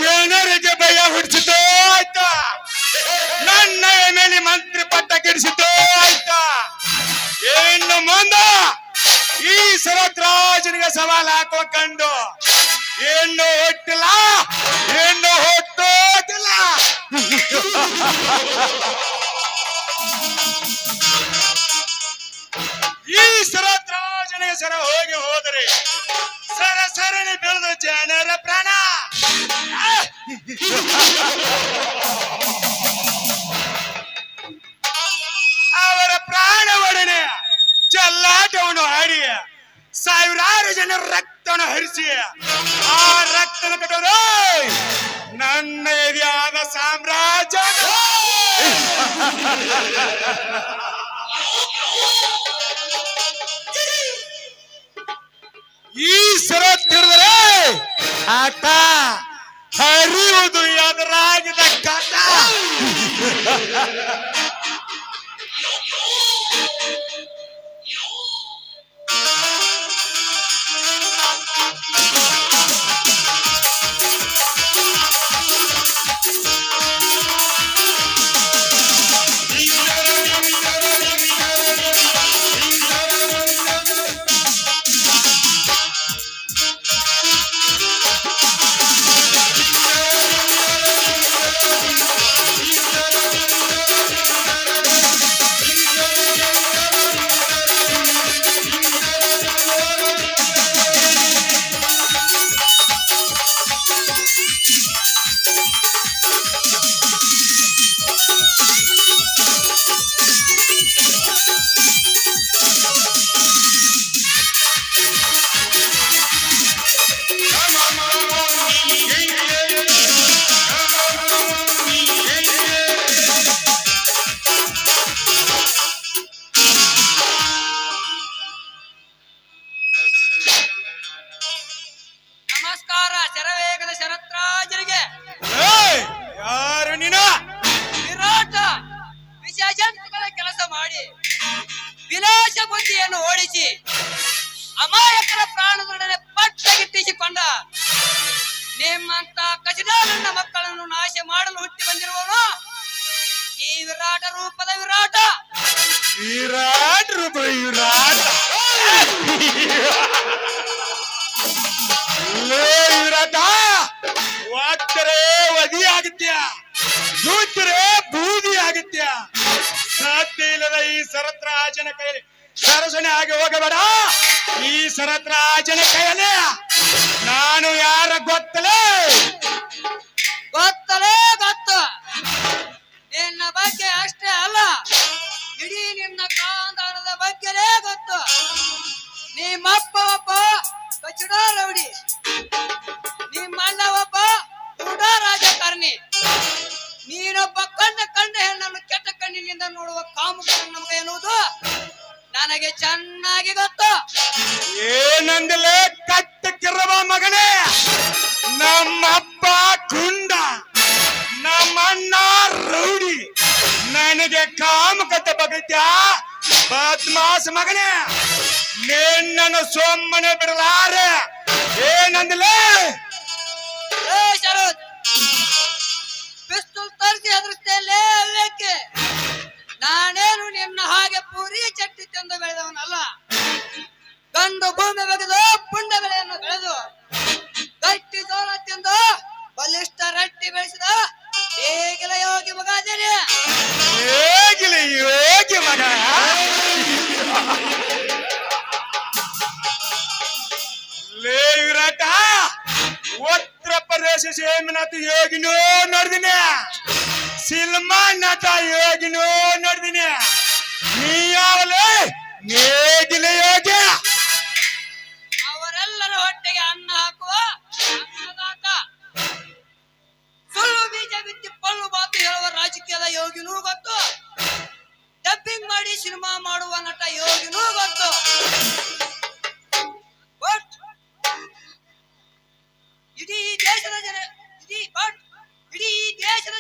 ಜನರಿಗೆ ಭಯ ಹುಟ್ಟಿಸಿತು ಆಯ್ತಾ, ನನ್ನ ಮೇಲೆ ಮಂತ್ರಿ ಪಟ್ಟ ಕೆಡಿಸಿತು ಆಯ್ತಾ. ಇನ್ನು ಮುಂದ ಈ ಸರತ್ರಾಜನಿಗೆ ಸವಾಲ್ ಹಾಕೋ ಕಂಡು ಹೆಣ್ಣು ಹುಟ್ಟಿಲ್ಲ, ಹೆಣ್ಣು ಹುಟ್ಟೋದಿಲ್ಲ. ಈ ಸರತ್ರಾಜನ ಹೆಸರ ಹೋದರೆ ಸರ ಸರಣಿ ಬೆಳೆದ ಜನರ ಪ್ರಾಣ ಅವರ ಪ್ರಾಣ ಒಡನೆ ಚೆಲ್ಲಾಟವನ್ನು ಆಡಿ ಸಾವಿರಾರು ಜನರ ರಕ್ತವನ್ನು ಹರಿಸಿ ಆ ರಕ್ತನ ಕಟ್ಟೋದು ನನ್ನ ಎದೆಯಾದ ಸಾಮ್ರಾಜ್ಯ. ಈ ಸರತ್ ಹಿಡಿದರೆ ಆಟ ಹರಿಯುವುದು ಎದುರಾಗಿದ ಕಾಟ. ನಮಸ್ಕಾರ ಶರವೇಗದ ಶರತ್ರಾಜರಿಗೆ. ಯಾರು ನೀನ? ವಿರಾಟ ವಿಷಜಂತುಗಳ ಕೆಲಸ ಮಾಡಿ ವಿನಾಶ ಬುದ್ಧಿಯನ್ನು ಓಡಿಸಿ ಅಮಾಯಕರ ಪ್ರಾಣದೊಡನೆ ಪಟ್ಟಗಿಟ್ಟಿಸಿಕೊಂಡ ನಿಮ್ಮಂತ ಕಸಿದ ನನ್ನ ಮಕ್ಕಳನ್ನು ನಾಶ ಮಾಡಲು ಹುಟ್ಟಿ ಬಂದಿರುವನು ಈ ವಿರಾಟ ರೂಪದ ವಿರಾಟ. ವಿರಾಟ್ ರೂಪ ವಿರಾಟ ವಿರಾಟ ಒತ್ತರೆ ವದಿ ಆಗುತ್ತ್ಯಾ, ಕೂತರೆ ಬೂದಿ ಆಗುತ್ತ್ಯಾ. ಸಾಧ್ಯ ಇಲ್ಲದ ಈ ಸರತ್ರಾಜನ ಕೈಯಲ್ಲಿ ಸರಸನೆ ಆಗಿ ಹೋಗಬೇಡ. ಈ ಸರತ್ರಾಜನ ಕೈಯಲ್ಲಿ ನಾನು ಯಾರ ಗೊತ್ತಲೇ? ಗೊತ್ತಲೇ ಗೊತ್ತು. ನಿನ್ನ ಬಗ್ಗೆ ಅಷ್ಟೇ ಅಲ್ಲ, ಇಡೀ ನಿನ್ನ ಕಾಂದಾನದ ಬಗ್ಗೆನೇ ಗೊತ್ತು. ನಿಮ್ಮಪ್ಪ ಒಬ್ಬ ಕಚಡ ರೌಡಿ, ನಿಮ್ಮಣ್ಣ ಒಬ್ಬ ಕೂಡ ರಾಜಕಾರಣಿ, ನೀನೊಬ್ಬ ಕಂಡ ಹೆಣ್ಣನ್ನು ಕೆಟ್ಟ ಕಣ್ಣಿನಿಂದ ನೋಡುವ ಕಾಮುಕ ನಮಗೆ ಎನ್ನುವುದು ನನಗೆ ಚೆನ್ನಾಗಿ ಗೊತ್ತು. ಏನಂದಲೇ ಕಟ್ಟ ಕಿರವ ಮಗನೇ? ನಮ್ಮಪ್ಪ ಗುಂಡ, ನಮ್ಮಣ್ಣ ರೌಡಿ, ನನಗೆ ಕಾಮಕತೆ ಬಗತ್ಯ ಬದ್ಮಾಸ್ ಮಗನೇ. ನಿನ್ನನ್ನು ಸೊಮ್ಮನೆ ಬಿಡಲಾರೆ. ಏನಂದಲೇ? ಶರತ್ ಪಿಸ್ತೂಲ್ ತರಿಸಿ ಹೆದರಿಸ್ತೇಲೆ ಅಲ್ಲೇಕೆ? ನಾನೇನು ನಿನ್ನ ಹಾಗೆ ಪೂರಿ ಚಟ್ಟಿ ತಿಂದು ಬೆಳೆದವನಲ್ಲ. ಗಂಡು ಭೂಮಿ ಬಗೆದು ಪುಂಡ ಬೆಳೆಯನ್ನು ಬೆಳೆದು ಗಟ್ಟಿ ಜೋಳ ತಿಂದು ಬಲಿಷ್ಠ ರಟ್ಟಿ ಬೆಳೆಸಿದ ಹೇಗಿಲ ಯೋಗಿ ಮಗ ಅದೇನೆ. ಹೇಗಿಲ್ಲ ಯೋಗಿ ಮಗ. ಲೇ ವಿರಾಟ, ಉತ್ತರ ಪ್ರದೇಶ ಸೇಮನಾಥ ಯೋಗಿನೋ ನೋಡಿದಿನಿ, ಸಿನಿಮಾ ನಟ ಯೋಗಿನೋ ನೋಡಿದಿನಿ. ನೀ ಯಾವಲೇ ನೇಗಿಲ ಯೋಗಿ? ಅವರೆಲ್ಲರ ಹೊಟ್ಟೆಗೆ ಅನ್ನ ಹಾಕುವ ಅನ್ನದಾತ. ಸುಳ್ಳು ಬೀಜ ಬಿತ್ತಿ ಪಳ್ಳು ಮಾತು ಹೇಳುವ ರಾಜಕೀಯದ ಯೋಗಿನೂ ಗೊತ್ತು. ಡಬ್ಬಿಂಗ್ ಮಾಡಿ ಸಿನಿಮಾ ಮಾಡುವ ನಟ ಯೋಗಿನೂ ಗೊತ್ತು. ಬಟ್ ಇಡೀ ದೇಶದ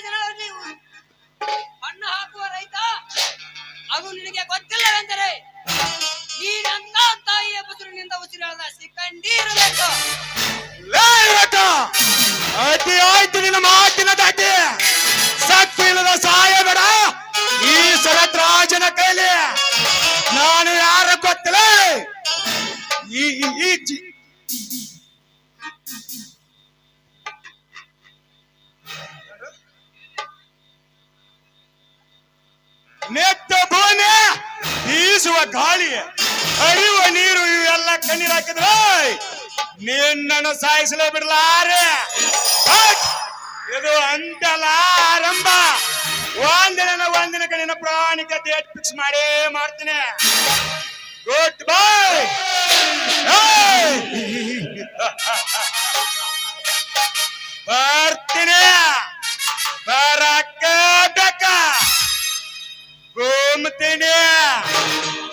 ಜನರಲ್ಲಿ ಮಣ್ಣು ಹಾಕುವ ರೈತ, ಅದು ನಿನಗೆ ಗೊತ್ತಿಲ್ಲವೆಂದರೆ ನೀನಂತ ತಾಯಿಯ ಬದುರಿನಿಂದ ಉಸಿರಾಡದ ಸಿಕ್ಕಂಡಿ ಇರಬೇಕು. ಲೇ ವಿರಾಟ, ಅತಿ ಆಯ್ತು ನಿನ್ನ ಮಾತಿನ ದಾಟಿ. ಸತ್ತು ಇಲ್ಲದ ಸಹಾಯ ಬೇಡ ಈ ಸರತ್ರಾಜನ ಕೈಲಿ. ನಾನು ಯಾರ ಗೊತ್ತಿಲ್ಲ. ಈ ಈ ಜಿ- ನೆತ್ತ ಭೂಮಿ, ಬೀಸುವ ಗಾಳಿ, ಹರಿಯುವ ನೀರು ಇವೆಲ್ಲ ಕಣ್ಣೀರ್ ಹಾಕಿದ್ರ ನಿನ್ನನ್ನು ಸಾಯಿಸಲೇ ಬಿಡಲಾರೆ. ಬಟ್ ಇದು ಅಂತಲ್ಲ ಆರಂಭ. ಒಂದಿನ ಕಣ್ಣಿನ ಪ್ರಾಣಿಕ ಡೇಟ್ ಫಿಕ್ಸ್ ಮಾಡೇ ಮಾಡ್ತೀನಿ. Good bye. ಬರ್ತೀನಿ, ಬರಕ್ಕ ಬೇಕ, ಗುಮ್ತೀನಿ,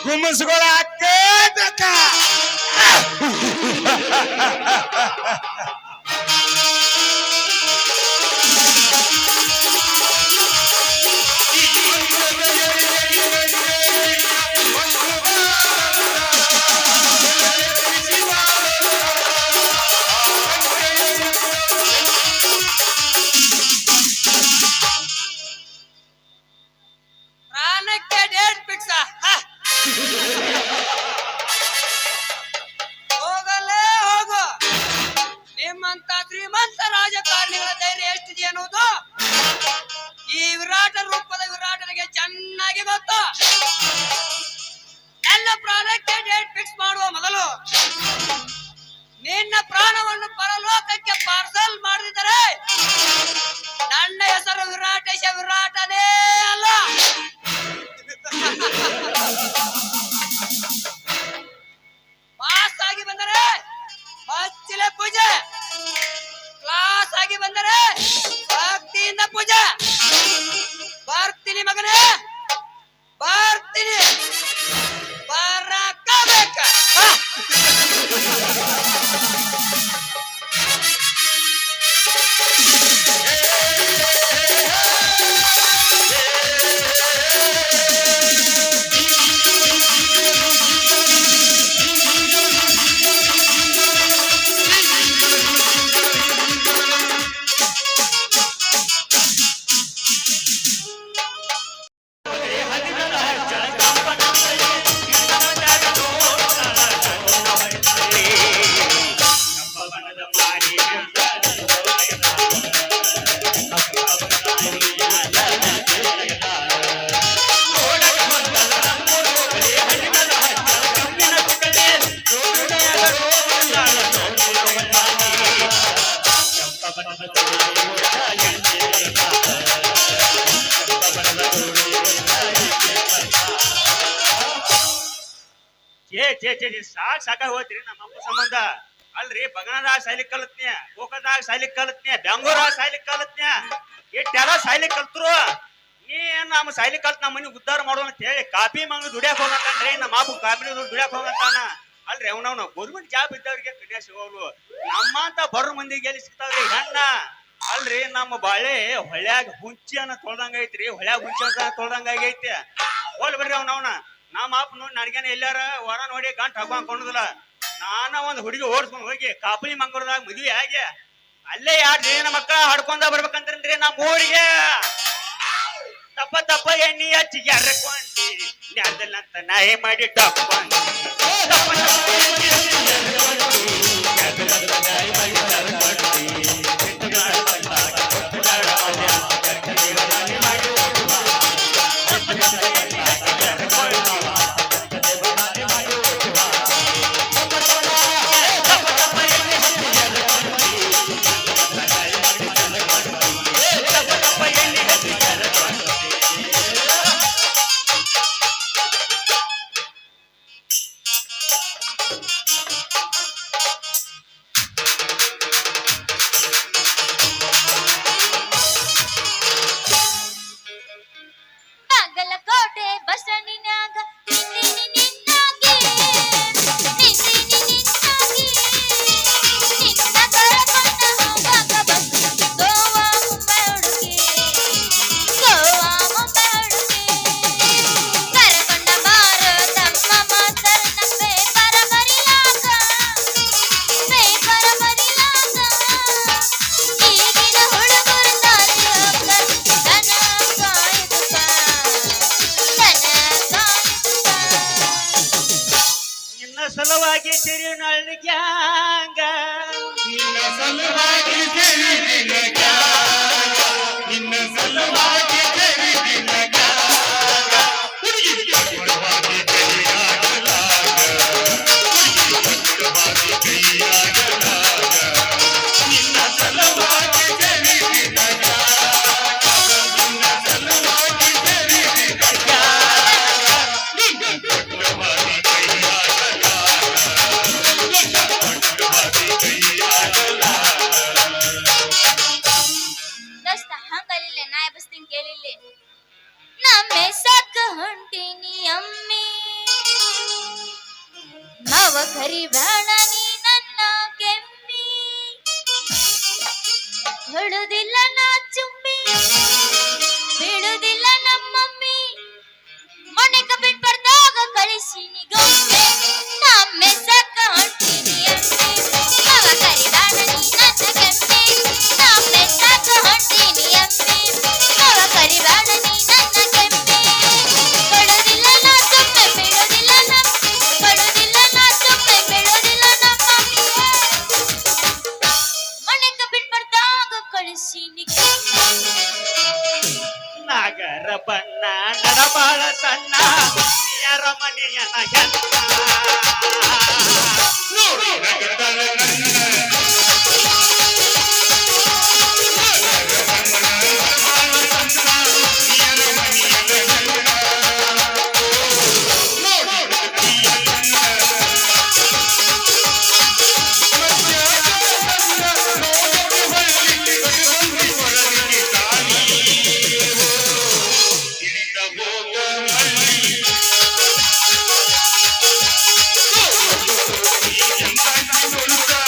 ಗುಮ್ಸ್ಕೊಳಕ್ಕ ಬೇಕ. ಪ್ರಾಣಕ್ಕೆ ಡೇಟ್ ಫಿಕ್ಸ್. ಹೋಗಲೇ ಹೋಗು. ನಿಮ್ಮಂತ ಶ್ರೀಮಂತ ರಾಜಕಾರಣಿಗಳ ಧೈರ್ಯ ಎಷ್ಟಿದೆ ಅನ್ನುವುದು ಈ ವಿರಾಟ ರೂಪದ ವಿರಾಟನಿಗೆ ಚೆನ್ನಾಗಿ ಗೊತ್ತು. ನನ್ನ ಪ್ರಾಣಕ್ಕೆ ಡೇಟ್ ಫಿಕ್ಸ್ ಮಾಡುವ ಮೊದಲು ನಿನ್ನ ಪ್ರಾಣವನ್ನು ಪರಲೋಕಕ್ಕೆ ಪಾರ್ಸಲ್ ಮಾಡಿದರೆ ನನ್ನ ಹೆಸರು ವಿರಾಟೇಶ ವಿರಾಟನೇ ಅಲ್ಲ. ಪಾಸ್ ಆಗಿ ಬಂದರೆ ಹಚ್ಚಿಲೆ ಪೂಜೆ, ಕ್ಲಾಸ್ ಆಗಿ ಬಂದರೆ ಭಕ್ತಿಯಿಂದ ಪೂಜೆ. ಬರ್ತೀನಿ ಮಗನೇ, ಬರ್ತೀನಿ, ಬರಕಬೇಕ. ಸಾಕಾಗಿ ಹೋದ್ರಿ ನಮ್ಮ ಅಪ್ಪ ಸಂಬಂಧ. ಅಲ್ರಿ ಬಗಣದಾಗ ಸಾಯ್ಲಿಕ್ ಕಲತ್ನ್ಯ, ಗೋಕದಾಗ ಸಾಯ್ಲಿಕ್ ಕಲತ್ನ್ಯ, ಬೆಂಗಳೂರಾಗ ಸಾಯ್ಲಿಕ್ ಕಲತ್ನ್ಯ, ಇಟ್ಟೆಲ್ಲ ಸಾಯ್ಲಿಕ್ ಕಲ್ತರು. ನೀ ನಮ್ಮ ಸಾಯ್ಲಿಕ್ ಕಲ್ತ್ ನಮ್ಮ ಮನೆ ಉದ್ಧಾರ ಮಾಡೋಣ ಅಂತ ಹೇಳಿ ಕಾಪಿ ಮಂಗ ದುಡಿಯಾಕ ಹೋಗಂತಾನ್ರಿ. ನಮ್ಮ ಅಪ್ಪ ಕಾಪಿ ದುಡಿಯಾಕ ಹೋಗಂತಾನ. ಅಲ್ರಿ ಅವನವನು ಗೌರ್ಮೆಂಟ್ ಜಾಬ್ ಇದ್ದವ್ರಿಗೆ ಕನ್ಯಾ ಸಿಗೋರು, ನಮ್ಮಂತ ಬಡ್ರ ಮಂದಿಗೆ ಎಲ್ಲಿ ಸಿಗ್ತಾವ್ರಿ ಹೆಣ್ಣ? ಅಲ್ರಿ ನಮ್ಮ ಬಾಳೆ ಹೊಳ್ಯಾಗ ಹುಂಚಿಯನ್ನ ತೊಳ್ದಂಗ ಐತ್ರಿ, ಹೊಳ್ಯಾಗ ಹುಂಚಿ ಅಂತ ತೊಳ್ದಂಗ ಆಗೈತಿ. ಹೋಲ್ ಬಿಡ್ರಿ ಅವನವನ. ನಮ್ಮ ಅಪ್ಪ ನೋಡಿ ನನಗೇನ ಎಲ್ಲಾರ ಹೊರ ನೋಡಿ ಗಂಟ್ ಹಾಕೊಂಡ್ದಿಲ್ಲ. ನಾನ ಒಂದ್ ಹುಡುಗಿ ಓಡಿಸ್ಕೊಂಡ್ ಹೋಗಿ ಕಾಪಲಿ ಮಂಗಳೂರದಾಗ ಮದ್ವಿ ಆಗಿ ಅಲ್ಲೇ 2 ಜನ ಮಕ್ಕಳ ಹಡ್ಕೊಂಡ ಬರ್ಬೇಕಂತ್ರಿ ನಮ್ಮ ಊರಿಗೆ. ತಪ್ಪ ತಪ್ಪ ಎಣ್ಣೆ ಹಚ್ಚಿ ಎರ್ಕೊಂಡಿ ನ್ಯಾದಲ್ಲಂತ ನಾಯಿ ಮಾಡಿ ಡಪ್ಕೊಂಡಿ ತಪ್ಪ ತಪ್ಪ ಎಣ್ಣೆ ಹಚ್ಚಿ ಎರ್ಕೊಂಡಿ, ನ್ಯಾದಲ್ಲಂತ ನಾಯಿ ಮಾಡಿ ಡಪ್ಕೊಂಡಿ. ಸಿಟ್ಟು ಮಾಡ್ಕೊಂಡಾಗ ಕೊಟ್ಟಾಡ ಮಲ್ಯ, ಗಟ್ಟಿದೇವರಾಣಿ ಮಾಡಿ ಹೋಗುವ. ತಪ್ಪ ತಪ್ಪ ಎಣ್ಣೆ ಹಚ್ಚಿ ಎರ್ಕೊಂಡಿ, ಗಟ್ಟಿದೇವರಾಣಿ ಮಾಡಿ ಹೋಗುವ. ತಪ್ಪ ತಪ್ಪ ಎಣ್ಣೆ ಹಚ್ಚಿ ಎರ್ಕೊಂಡಿ, ನಾಯಿ ಮಾಡಿ ಡಪ್ಕೊಂಡಿ. ತಪ್ಪ ತಪ್ಪ ಎಣ್ಣೆ ಹಚ್ಚಿ ಎರ್ಕೊಂಡಿ. ಬಾಗಲಕೋಟೆ ಬಸ್ ಸ್ಟ್ಯಾಂಡಿನ್ಯಾಗ ನಿಂದಿನಿ ನಿನ್ನಾಗಿ ನಿನ್ನ ಕರಕೊಂಡ ಹೋಗಾಕ ಬಸ್ ಗೋವಾ ಮುಂಬೈ ಹುಡುಗಿ ಕರಕೊಂಡ ಬಾರೋ ತಮ್ಮ ಮಾತರ್ನ ಪೇಪರ ಬರಿಲಾಕ ಈಗಿನ ಹುಡುಗರು ದಾರಿ ಹೋಗ್ತಾರ ದನ ಕಾಯ್ದುಕ ನಿನ್ನ ಸಲುವಾಗಿ ಸಿರಿನಳ್ಳಿ ಗ್ಯಾಂಗ ನಿನ್ನ ಸಲುವಾಗಿ ಜರಿದಿನ ಗಾಗ, ನಿನ್ನ ಸಲುವಾಗಿ ಜರಿದಿನ ಗಾಗ. ಹುಡುಗಿ ಪಕ್ಕುಳವಾಗಿ ಕೈಯಾಗಲಾಗ, ಹುಡುಗಿ ಪಕ್ಕುಳವಾಗಿ ಕೈಯಾಗಲಾಗ. ನಿನ್ನ ಸಲುವಾಗಿ ಜರಿದಿನ ಗಾಗ, ನಿನ್ನ ಸಲುವಾಗಿ ಜರಿದಿನ ಗಾಗ. ನಿನ್ನ ಪಕ್ಕುಳವಾಗಿ ಕೈಯಾಗಲಾಗ, ನಿನ್ನ ಪಕ್ಕುಳವಾಗಿ ಕೈಯಾಗಲಾಗ. ದೋಸ್ತ ಹಂಗಲಿಲ್ಲ ನಾ ಎಬ್ಬಿಸ್ತೀನಿ ಕೇಳಿಲ್ಲಿ ನಮ್ಮೆ ಸಾಕ ಹೊಂಟಿನಿ ಅಮ್ಮಿ ಮಾವ ಕರಿಬೇಡ ನೀ ನನ್ನ ಕೆಮ್ಮಿ ಹೊಡುದಿಲ್ಲ ನಾ ಚುಮ್ಮಿ ಬಿಡುದಿಲ್ಲ ನಮ್ಮಮ್ಮಿ ಮನೆಗ ಬಿಟ್ಟು ಬರ್ದಾಗ ಕಳಿಸಿನಿ ಗೊಮ್ಮೆ ನಮ್ಮೆ ಸಾಕ ಹೊಂಟಿನಿ ಅಮ್ಮಿ ಮಾವ ಕರಿಬೇಡ ನೀ ನನ್ನ ಕೆಮ್ಮಿ ನಮ್ಮೆ ಸಾಕ ಹೊಂಟಿನಿ ಅಮ್ಮಿ ಮಾವ ಕರಿಬೇಡ ನೀ ನನ್ನ ಕೆಮ್ಮಿ ಕೊಡುದಿಲ್ಲ ನಾ ಸುಮ್ಮನೆ ಬಿಡುದಿಲ್ಲ ನಮ್ಮಿ ಕೊಡುದಿಲ್ಲ ನಾ ಸುಮ್ಮನೆ ಬಿಡುದಿಲ್ಲ ನಮ್ಮಮ್ಮಿ ಮನೆಗ ಬಿಟ್ಟು ಬರ್ದಾಗ ಕಳಿಸಿನಿ ನಾಗರ ಬಣ್ಣ ನಡಬಾಳ ಸಣ್ಣ ಯಾರ ಮನೆಯನ ಹೆಣ್ಣ ನೋಡಿ ನಗತರ ನನ್ನ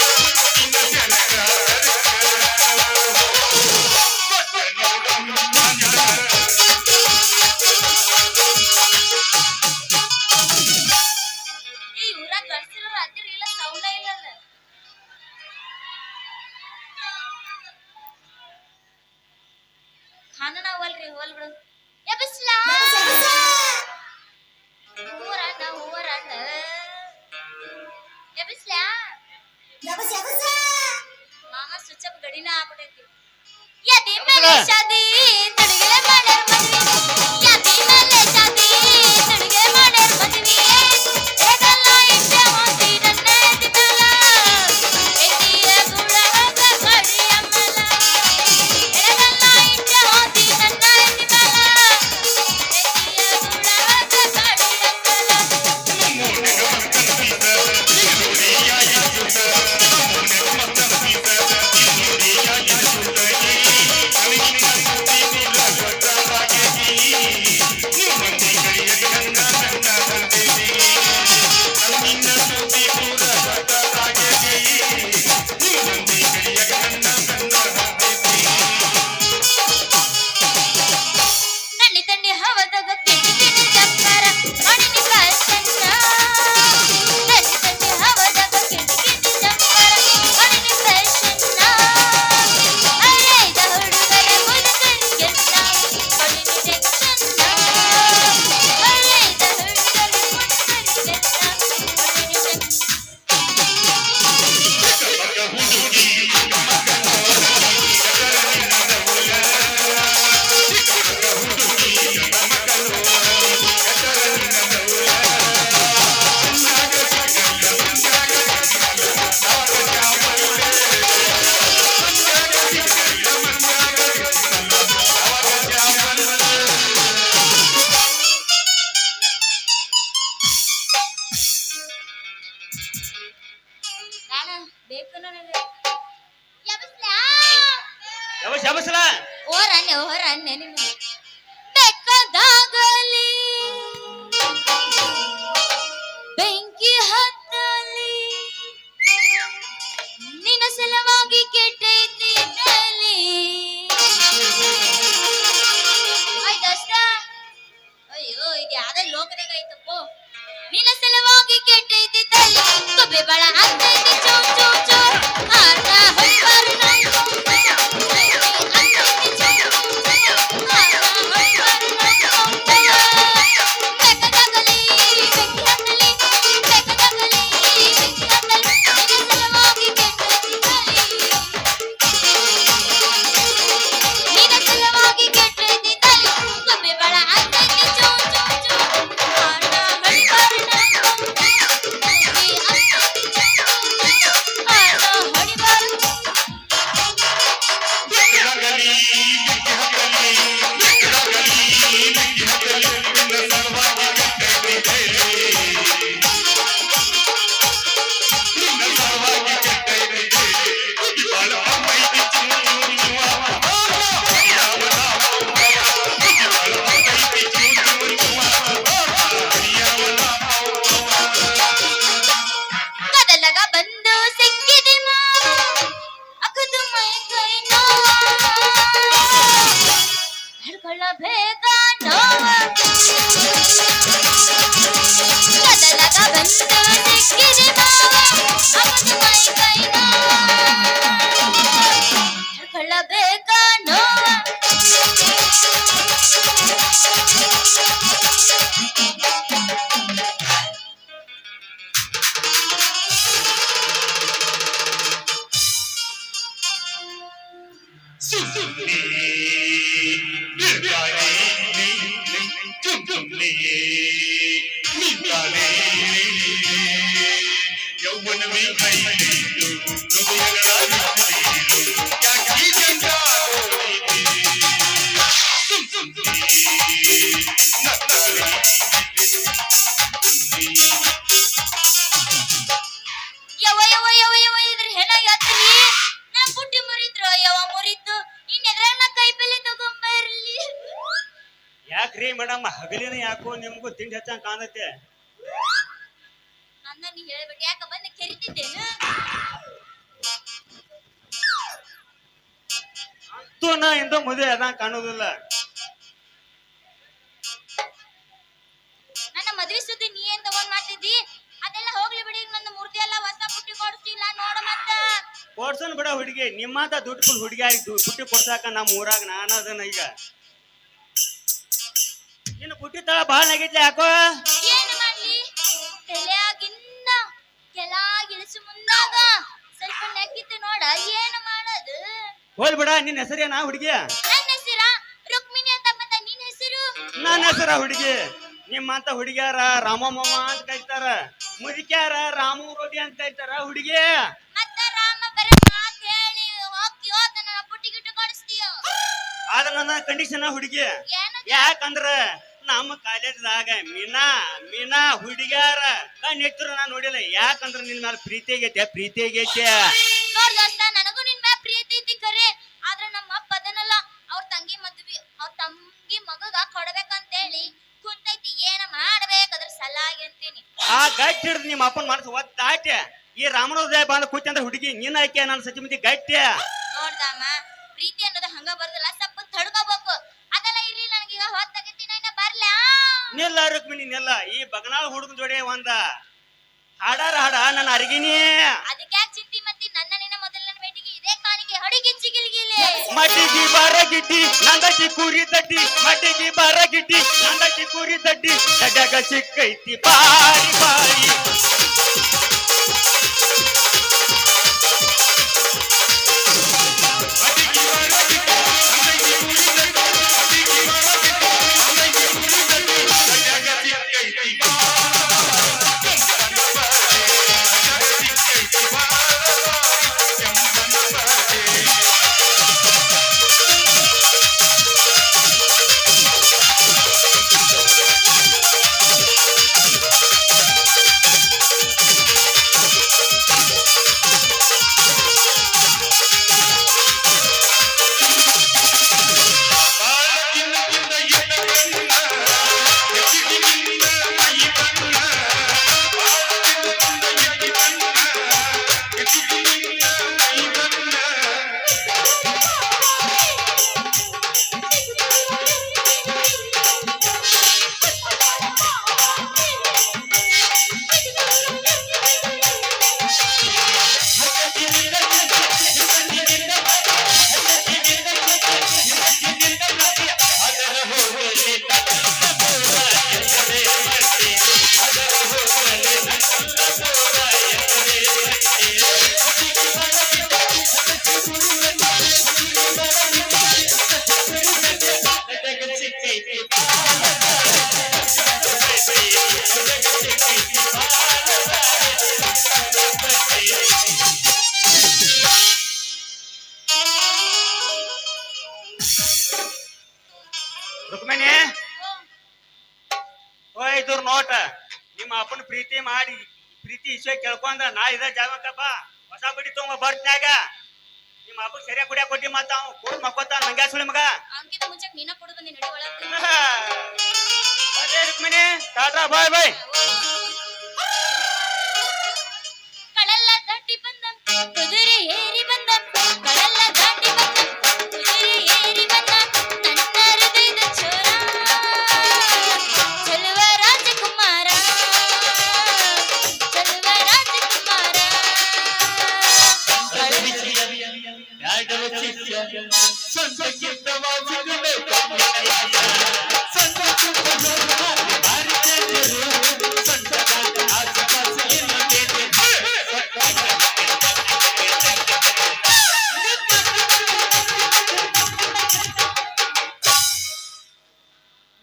ಹೋಗ ಬೇಕು ನನಗೆ ಯಬಸ್ಲಾ ಯಾವಸಲ ಓರನ್ನೆ ನಿಮ್ಗೆ ಬೆಕ್ಕದಾಗಲಿ ಬೆಂಕಿ ಹತ್ತಲಿ ನಿನ್ನ ಸಲವಾಗಿ ಕೆಟ್ಟೈತಿದ್ದಲಿ ಆಯ್ತಷ್ಟ ಅಯ್ಯೋ ಇದು ಯಾವ್ದೇ ಲೋಕದಾಗ ಐತಪ್ಪೋ ನಿನ್ನ ಸಲವಾಗಿ ಕೆಟ್ಟೈತಿದ್ದಲಿ ಕೊಬ್ಬೆ ಬಳ ಅಂತೈತಿ ಚೋ ಚೋ ಚೋ ಆಟ ಹೊಯ್ಬಾರು ಯಾಕ್ರಿ ಮೇಡಮ್ ಹಗಲಿನ ಯಾಕೋ ನಿಮ್ಗೂ ತಿಂಡಿ ಹಚ್ಚಂಗ್ ಕಾಣತ್ತೆ ನನ್ನ ನೀ ಹೇಳ್ಬಿಟ್ಟು ಯಾಕ ಬಂದು ಕೆರಿತಿದ್ದೇನು ಅಂತೂ ನಾ ಇಂದು ಮದುವೆ ಅದಂಗ ಕಾಣೋದಿಲ್ಲ ನನ್ನ ಮದ್ವೆ ಸುದ್ದಿ ನೀ ಏನ್ ತಗೊಂಡ್ ಮಾಡ್ತಿದ್ದಿ ಅದೆಲ್ಲ ಹೋಗ್ಲಿ ಬಿಡಿ ನನ್ನ ಮೂರ್ತಿ ಎಲ್ಲ ಹೊಸ ಪುಟ್ಟಿ ಕೊಡ್ತಿಲ್ಲ ನೋಡ ಮತ್ತ ಕೊಡ್ಸನ್ ಬಿಡ ಹುಡುಗಿ ನಿಮ್ಮಂತ ದುಡ್ಡು ಹುಡುಗಿಯಾಗಿ ಪುಟ್ಟಿ ಕೊಡ್ಸಾಕ ನಮ್ಮ ಊರಾಗ ನಾನು ಅದನ್ನ ಈಗ ನಿನ್ನ ಪುಟ್ಟಿ ತಳ ಬಾಳ ಆಗೈತಿ ಯಾಕೋ ಏನು ಮಾಡ್ಲಿ ತಲೆಯಾಗಿನ್ನ ಕೆಳಗಿಳಿಸು ಮುಂದಾಗ ಸ್ವಲ್ಪ ನೆಕ್ಕಿತ್ತು ನೋಡ ಏನು ಮಾಡೋದು ಹೋಲ್ ಬಿಡ ನಿನ್ನ ಹೆಸರೇನಾ ಹುಡುಗಿ ನನ್ನ ಹೆಸರ ರುಕ್ಮಿಣಿ ಅಂತ ಮತ್ತ ನಿನ್ನ ಹೆಸರು ನನ್ನ ಹೆಸರ ಹುಡುಗಿ ನಿಮ್ಮಂತ ಹುಡುಗಿಯಾರ ರಾಮಮ್ಮ ಅಂತ ಕರಿತಾರ ಮುದುಕ್ಯಾರ ರಾಮು ರೋಡಿ ಅಂತ ಕರಿತಾರ ಹುಡುಗಿ ಮತ್ತ ರಾಮ ಬರ ಮಾತ್ ಹೇಳಿ ಹೋಗ್ತೀಯೋ ನನ್ನ ಪುಟ್ಟಿ ಗಿಟ್ಟು ಕೊಡಿಸ್ತೀಯೋ ಆದ್ರ ನನ್ನ ಕಂಡೀಷನ್ ಹುಡುಗಿ ಏನು ಯಾಕಂದ್ರ ನಮ್ಮ ಕಾಲೇಜ್ದಾಗ ಮೀನಾ ಹುಡುಗ್ಯಾರ ಕಣ್ಣಿಟ್ಟರು ನಾ ನೋಡಿಲ್ಲ ಯಾಕಂದ್ರ ನಿನ್ ಮೇಲೆ ಪ್ರೀತಿ ಆಗೈತೆ ನೋಡ್ ದೋಸ್ತ ನನಗೂ ನಿನ್ ಮ್ಯಾಲ ಪ್ರೀತಿ ಐತಿ ಖರೆ ಆದ್ರ ನಮ್ಮ ಅಪ್ಪ ಅದನ್ನಲ್ಲ ಅವ್ರ ತಂಗಿ ಮಗಗ ಕೊಡ್ಬೇಕಂತ ಹೇಳಿ ಕುಂತೈತಿ ಏನ ಮಾಡ್ಬೇಕು ಅದ್ರ ಸಲಾಗಿ ಅಂತೀನಿ ಆ ಗಟ್ಟಿ ಹಿಡ್ದು ನಿಮ್ಮ ಅಪ್ಪನ ಮನಸ್ಸು ಒತ್ತಾಟೆ ಈ ರಾಮನೋದಯ ಬಂದ ಕೂತಿ ಅಂದ್ರೆ ಹುಡುಗಿ ನೀನ್ ಆಯ್ಕೆ ನನ್ನ ಸಚಿಮತಿ ಗಟ್ಟಿ ನೋಡ್ದಮ್ಮ ಪ್ರೀತಿ ಅನ್ನೋದು ಹಂಗ ಬರುದಿಲ್ಲ ಸ್ವಲ್ಪ ತಡ್ಕೋಬೇಕು ಅದೆಲ್ಲ ಇರ್ಲಿ ನನಗೀಗ ಹೊತ್ತಾಗೈತಿ ನಾ ಇನ್ನ ಬರ್ಲಾ ನಿಲ್ಲ ರುಕ್ಮಿಣಿ ನಿಲ್ಲ ಈ ಬಗನಾಳ ಹುಡುಗನ ಜೋಡಿ ಒಂದ ಹಾಡಾರ ಹಾಡ ನನ್ನ ಅರಿಗಿನಿ ಅದಕ್ಕೆ ಯಾಕೆ ಚಿಂತಿ ಮತ್ತಿ ನನ್ನ ನಿನ್ನ ಮೊದಲನೇ ಭೇಟಿಗೆ ಇದೇ ಕಾಣಿಕೆ ಹೊಡಿಗೆ ಚಿಗಿಲ್ಗಿಲೆ ಮಟ್ಟಿಗೆ ಬಾರ ಗಿಟ್ಟಿ ನಂದಕಿ ಕೂರಿ ತಟ್ಟಿ ಮಟ್ಟಿಗೆ ಬಾರ ಗಿಟ್ಟಿ ನಂದಕಿ ಕೂರಿ ತಟ್ಟಿ ಗಡ್ಡಗ ಸಿಕ್ಕೈತಿ ಬಾರಿ ಬಾರಿ ಇದ್ರ ನೋಟ ನಿಮ್ಮ ಅಪ್ಪನ ಪ್ರೀತಿ ಮಾಡಿ ಪ್ರೀತಿ ಇಶ್ವ ಕೇಳ್ಕೊಂಡ ನಾ ಇದ ಜಾಗಕ್ಕಪ್ಪ ಹೊಸ ಬಡಿ ತಗೊಂಡ್ ಬರ್ತನ್ಯಾಗ ನಿಮ್ಮ ಅಪ್ಪಗ್ ಸರಿಯಾಗಿ ಕುಡಿಯಾಕ ಕೊಟ್ಟಿ ಮತ್ತ ಅವ್ ಕುಡ್ ಮಕ್ಕೋತ ನಂಗ್ಯಾ ಸುಳಿ ಮಗ ಅವನ್ಕಿಂತ ಮುಂಚೆ ನೀನ ಕೊಡು ಬಂದಿ ನಡಿ ಒಳಗೆ ಅದೇ ರುಕ್ಮಿಣಿ ಟಾಟಾ ಬಾಯ್ ಬಾಯ್ ಕಳೆಲ್ಲ ದಾಟಿ ಬಂದ ಕುದುರೆ ಏರಿ ಬಂದ ಕಳೆಲ್ಲ ದಾಟಿ ಬಂದ ಕುದುರೆ ಏರಿ ಬಂದ ನನ್ನ ಹೃದಯದ ಚೋರ ಚಲುವ ರಾಜಕುಮಾರ ಚಲುವ ರಾಜಕುಮಾರ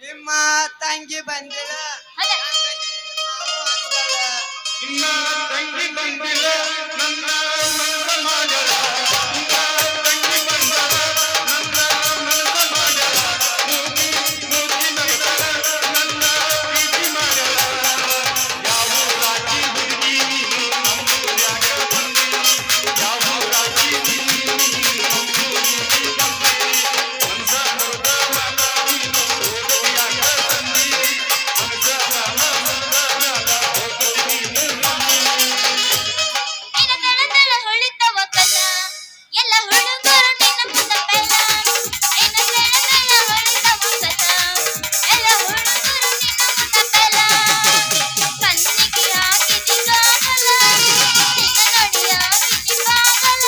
ನಿಮ್ಮ ತಂಗಿ ಬಂದಿಲ್ಲ ಅದ ಮಾವು ಅಂದಳ. ನಿನ್ನ ತಂಗಿ ಬಂದಿಲ್ಲ ನನ್ನ ಮನಸ ಮಾಡಳ ನಿನ್ನ ತಂಗಿ ಬಂದಳ ನನ್ನ ಮನಸ ಮಾಡಳ ಮೂಗಿ ಮೂಗಿ ನಗದಳ ನನ್ನ ಪ್ರೀತಿ ಮಾಡಳ ಯಾವ ರಾಜಿ ಹುಡುಗಿ ನೀನು ನಮ್ಮೂರ್ಯಾಗ ಬಂದಿ ಯಾವ ರಾಜಿ ನೀನು ನಮ್ಮೂರಿಗೆ ಬಂದಿ ಮನಸ ಮುರ್ದ ಮನ ನೀನು ಓದೋದ್ಯಾಗ ತಂದಿ ಮನಸ ಮನ ಮುರ್ದ ಮನ ಓದೋದ್ ನೀನು ನಿನ್ನ ತಳತಳ ಹೊಳಿತವ ಕಲ ಎಲ್ಲ ಹುಡುಗರು ನಿನ್ನ ಮುಂದ ಬೆಲ್ಲ ನಿನ್ನ ತಳತಳ ಹೊಳಿತವ ಕಲ ಎಲ್ಲ ಹುಡುಗರು ನಿನ್ನ ಮುಂದ ಬೆಲ್ಲ ಕಣ್ಣಿಗೆ ಹಾಕಿದಿ ಗಾಗಲ ನಿನ್ನ ನೋಡಿ ಹಾಕಿದಿ ಪಾಗಲ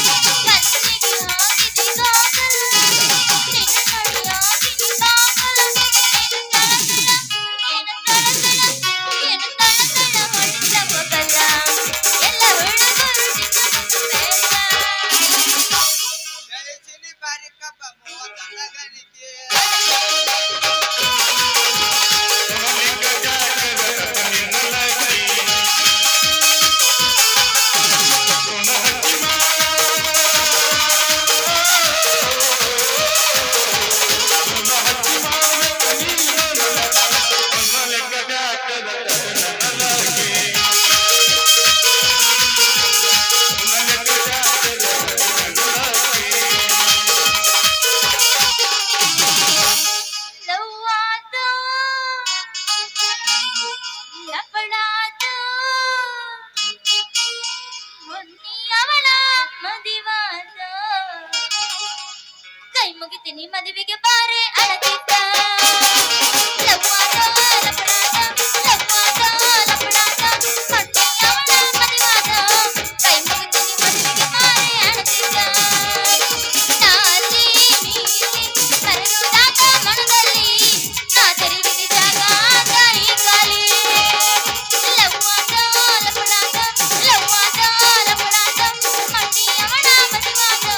ಕಣ್ಣಿಗೆ ಹಾಕಿದಿ ಗಾಗಲ ನಿನ್ನ ನೋಡಿ ಹಾಕಿದಿ ಪಾಗಲ ನಿನ್ನ ತಳತಳ ಹೊಳಿತವ ಕಲ ಎಲ್ಲ ಹುಡುಗರು ನಿನ್ನ ಮುಂದ ಬೆಲ್ಲ ಬೆಳೆಸಿನಿ ಬಾರಿ ಕಪ್ಪ ಮೂವತ್ತೊಂದ ಗಣಿಕೆ ಲವ್ವಾದ ಲಪಡಾದ ಮೊನ್ನಿ ಅವಳ ಮದಿವಾದ ಕೈ ಮುಗಿತೀನಿ ಮದುವೆಗೆ ಬಾರೆ ಅಳತಿದ್ದ ಲವ್ವಾದ ಲಪಡಾದ ಲವ್ವಾದ ಲಪಡಾದ ಮೊನ್ನಿ ಅವಳ ಮದಿವಾದ ಕೈ ಮುಗಿತೀನಿ ಮದುವೆಗೆ ಬಾರೆ ಅಳತಿದ್ದ ನಾಚಿ ನೀಲಿ ಕರೆಯುವುದಾದ ಮನದಲ್ಲಿ ನಾ ತೆರೆದಿದ್ದ ಜಾಗ ತಾಯಿ ಕಾಲಿ ಲವ್ವಾದ ಲಪಡಾದ ಲವ್ವಾದ ಲಪಡಾದ ಮಣ್ಣಿ ಅವಳ ಮದುವಾದ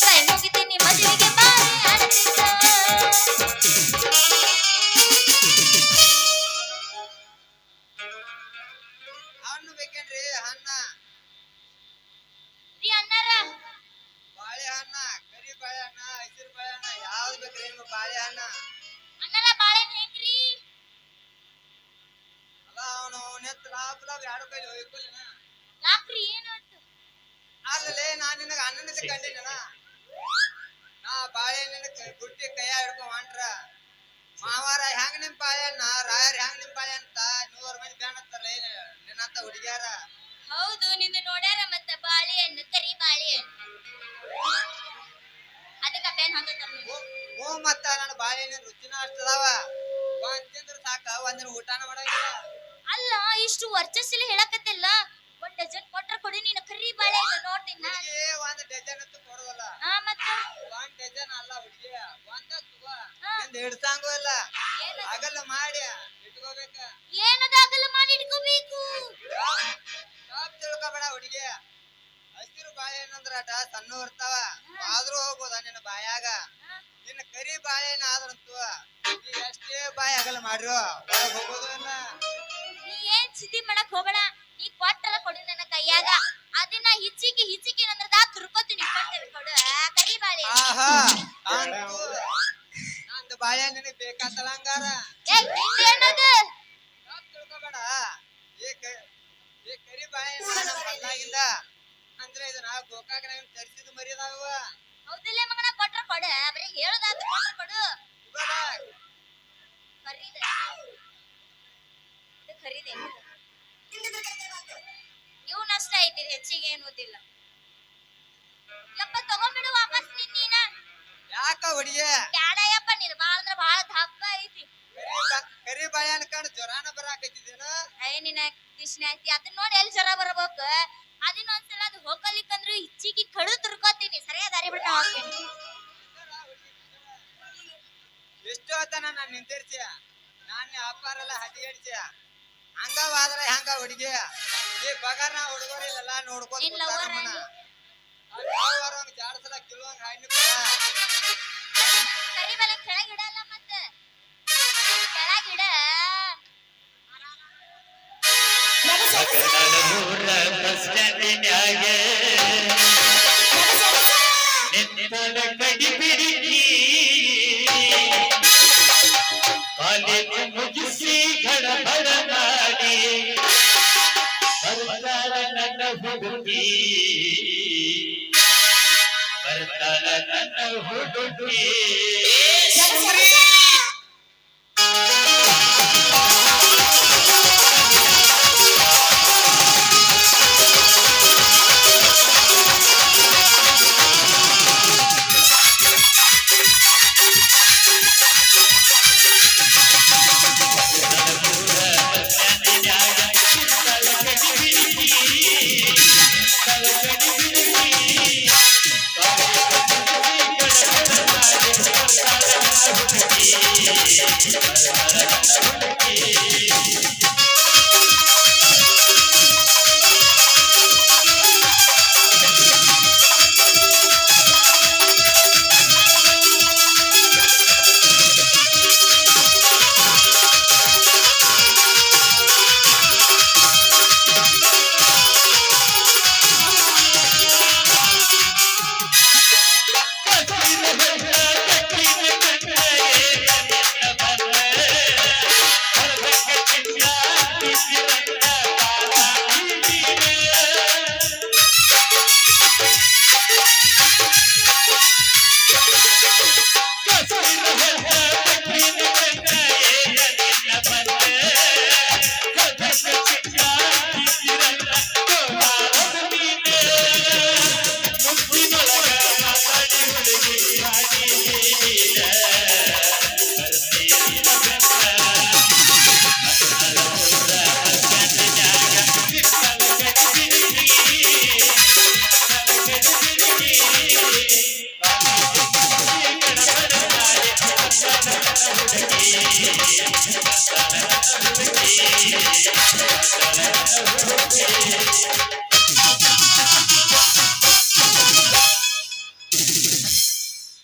ಕೈ ಮುಗಿತೀನಿ ಮದುವೆಗೆ ಬಾರೆ ಅಳತಿದ್ದ ಹಣ್ಣು ಬೇಕೇನ್ರಿ ಹಣ್ಣ ರೀ ಅಣ್ಣಾರ ಬಾಳೆಹಣ್ಣ ಕರಿ ಬಾಳೆಹಣ್ಣ ಹಸಿರು ಬಾಳೆಹಣ್ಣ ಯಾವ್ದು ಬೇಕ್ರಿ ನಿಮ್ಗೆ ಬಾಳೆಹಣ್ಣ ಅಣ್ಣಾರ ಬಾಳೆಹಣ್ಣು ಹೆಂಗ್ರಿ ಅಲ್ಲ ಅವನು ನೆತ್ ಲಾಭ ಲಾಭ ಎರಡು ಕೈಲಿ ಹೋಯ್ಕೊಲಿನ ಯಾಕ್ರಿ ಏನಾಯ್ತು ಅಲ್ಲಲೇ ನಾನ್ ನಿನಗ ಅಣ್ಣನಿಂದ ಕಂಡಿನ ನಾ ಬಾಳೆಹಣ್ಣಿನ ಗುಟ್ಟಿ ಕೈಯ ಹಿಡ್ಕೊಂಡ್ ಹೊಂಟ್ರ ಮಾವಾರ ಹೆಂಗ್ ನಿಮ್ ಬಾಳೆಹಣ್ಣ ರಾಯರ್ ಹೆಂಗ್ ನಿಮ್ ಬಾಳೆಹಣ್ಣ 100 ಮಂದಿ ಬ್ಯಾನ್ ಹತ್ತಾರಲ್ಲ ನಿನ್ನಂತ ಹುಡುಗಿಯಾರ ಹೌದು ನಿಂದು ನೋಡ್ಯಾರ ಮತ್ತ ಬಾಳೆಹಣ್ಣು ಕರಿ ಬಾಳೆಹಣ್ಣು ಅದಕ್ಕ ಬ್ಯಾನ್ ಹಾಕತ್ತಾರ ನೀವು ಹ್ಞೂ ಮತ್ತ ನನ್ನ ಬಾಳೆಹಣ್ಣಿನ ರುಚಿನ ಅಷ್ಟದಾವ ಒಂದ್ ತಿಂದ್ರ ಸಾಕ ಒಂದಿನ ಊಟಾನ ಮಾಡಂಗಿಲ್ಲ ಅಲ್ಲ ಇಷ್ಟು ವರ್ಚಸ್ಸಿಲ್ಲ ಹೇಳಕತ್ತಿಲ್ಲ ಒಂದ್ ಡಜನ್ ಕೊಟ್ರ ಕೊಡಿ ನೀನು ಕರಿ ಬಾಳೆಹಣ್ಣು ನೋಡ್ತೀನಿ ನಾ ಹುಡುಗಿ ಒಂದ್ ಡಜನ್ ಅಂತ ಕೊಡೋದಲ್ಲ ಮತ್ತ ಒಂದ್ ಡಜನ್ ಅಲ್ಲ ಹುಡುಗಿ ಒಂದ ತಗೋ ಹಾ. ನಿಂದ ಹಿಡ್ಸಂಗೂ ಇಲ್ಲ ಏನದ ಆಗಲ್ಲ ಮಾಡಿ ಇಟ್ಕೋಬೇಕ ಏನದಾಗಲ್ಲ ಮಾಡಿ ಇಟ್ಕೋಬೇಕು ಟಾಪ್ ತಿಳ್ಕೊಬೇಡ ಹುಡುಗಿ ಹಸಿರು ಬಾಳೆಹಣ್ಣು ಅಂದ್ರ ಅಟ ಸಣ್ಣ ಇರ್ತಾವ ಆದ್ರೂ ಹೋಗ್ಬೋದ ನಿನ್ನ ಬಾಯಾಗ ನಿನ್ನ ಕರಿ ಬಾಳೆಹಣ್ಣು ಆದ್ರಂತು ನೀ ಎಷ್ಟೇ ಬಾಯಿ ಆಗಲ್ಲ ಮಾಡ್ರು ಒಳಗ್ ಹೋಗೋದು ಇಲ್ಲ ನೀ ಏನ್ ಸಿದ್ದಿ ಮಾಡಕ್ ಹೋಗಬೇಡ ನೀ ಕೊಟ್ಟಲ್ಲ ಕೊಡು ನನ್ನ ಕೈಯಾಗ ಅದನ್ನ ಹಿಚಿಗೆ ನಂದ್ರದ ತುರ್ಕೋತೀನಿ ಕೊಡ್ತೇವೆ ಕೊಡು ಕರಿ ಬಾಳೆ ಆಹಾ ಅಂತೂ ನಂದು ಬಾಳೆಹಣ್ಣು ನಿನಗ್ ಬೇಕಾತಲ್ಲ ಹಂಗಾರ ಏ ನಿಂದೇನದು ಖರೀದಿ ಇವ್ನ ಅಷ್ಟ ಐತಿ ಹೆಚ್ಚಿಗೆ ಏನು ಓದಿಲ್ಲ ಯಪ್ಪ ತಗೊಂಡ್ಬಿಡು ವಾಪಸ್ ನೀನ ಯಾಕ ಹುಡುಗಿ ಬ್ಯಾಡ ಯಪ್ಪ ನೀನ್ ಬಾಳ ಅಂದ್ರ ಬಾಳ ದಪ್ಪ ಐತಿ ಕರಿ ಬಾಯ ಅನ್ಕೊಂಡ್ ಜ್ವರಾನ ಬರಾಕತ್ತಿದ್ದೇನ ಅಯ್ಯ ನಿನ್ನ ಕೃಷ್ಣ ಐತಿ ಅದನ್ನ ನೋಡಿ ಎಲ್ಲಿ ಜ್ವರ ಬರಬೇಕು ಅದನ್ನ ಒಂದ್ಸಲ ಅದು ಹೋಗಲಿಕ್ಕಂದ್ರೆ ಇಚ್ಚಿಗೆ ಕಡಿದು ತುರ್ಕೋತೀನಿ ಸರಿಯಾದ ದಾರಿ ಬಿಟ್ಟು ಹೋಗ್ತೀನಿ ಎಷ್ಟು ಆತನ ನಾನು ನಿಂತಿರ್ತೀಯ ನಾನು ವ್ಯಾಪಾರ ಹದಿಗೆಡ್ತೀಯ ಹಂಗವಾದ್ರೆ ಹಂಗ ಹುಡುಗಿ ಈ ಬಗಾರ ಹುಡುಗರಿಲ್ಲ ನೋಡ್ಕೊಂಡ್ ನಿನ್ ಲವರ್ ಜಾಡ್ಸಲ ಕಿಲುವಂಗ ಹಾಯ್ನಿ ಕರಿ ಬಲ ಕೆಳಗಿಡಲ್ಲ ಮತ್ತೆ ಕೆಳಗಿಡ ಸಕಲನೂರ ಬಸ್ ಸ್ಟ್ಯಾಂಡಿನ್ಯಾಗ ನಿಂತಳ ಕಡಿ ಬಿಡಿಗಿ ಕಾಲೇಜು ಮುಗಿಸಿ ಗಡಬಡ ಮಾಡಿ ಬರ್ತಾಳ ನನ್ನ ಹುಡುಗಿ ಬರ್ತಾಳ ನನ್ನ ಹುಡುಗಿ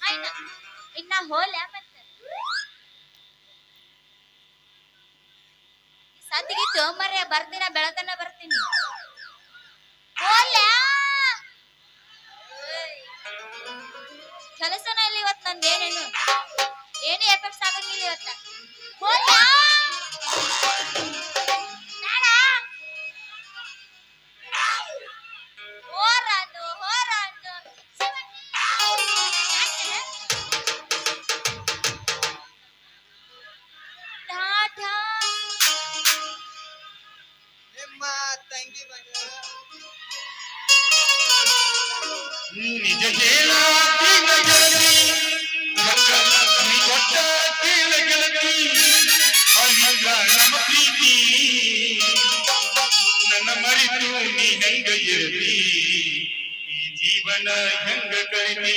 ಆಯ್ತಾ ಇನ್ನ ಹೋಲ ಮತ್ತೆ ಸತ್ತಿಗೆ ತೋಮರೆ ಬರ್ತೀನ ಬೆಳತನ ಬರ್ತೀನಿ ಹೋಲ ಕೆಲಸನ ಇಲ್ಲ ಇವತ್ತು ನಂದೇನೇನು ಏನು ಎಫೆಕ್ಟ್ಸ್ ಆಗಂಗಿಲ್ಲ ಇವತ್ತ ಹೋಲ ಹೋರಾನು ಹೋರಾನು ಟಾಟಾ ನಿಮ್ಮ ತಂಗಿ ಬಂದ ನಿಜ ಹೇಳ ಗೆಳತಿ ಮಕ್ಕಳ ಕೊಟ್ಟ ಕೇಳ ಗೆಳತಿ ಅಲ್ಲಿಂದ ನಮ್ಮ ಪ್ರೀತಿ ನನ್ನ ಮರಿತು ನೀ ಹೆಂಗ ಇರಲಿ ಈ ಜೀವನ ಹೆಂಗ ಕಳಿತಿ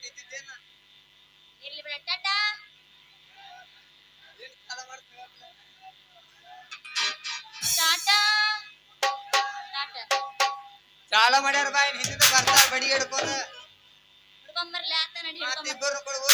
ಇದ್ದಿದ್ದೇನ ಇರ್ಲಿ ಬಿಡ ಟಾಟಾ ಏನ್ ಕಾಲ ಮಾಡ್ತೀವಿ ಟಾಟಾ ಟಾಟಾ ಸಾಲ ಮಾಡ್ಯಾರ ಬಾಯಿ ಹಿಂದಿನ ಬರ್ತಾರ ಬಡಿ ಹಿಡ್ಕೊಂಡ ಹುಡ್ಕೊಂಬರ್ಲಿ ಆತ ನಡಿ ಮತ್ತ ಹಿಡ್ಕೊಂಬರ್ಲಿ ಇಬ್ಬರು ಕೊಡ್ಬೋದು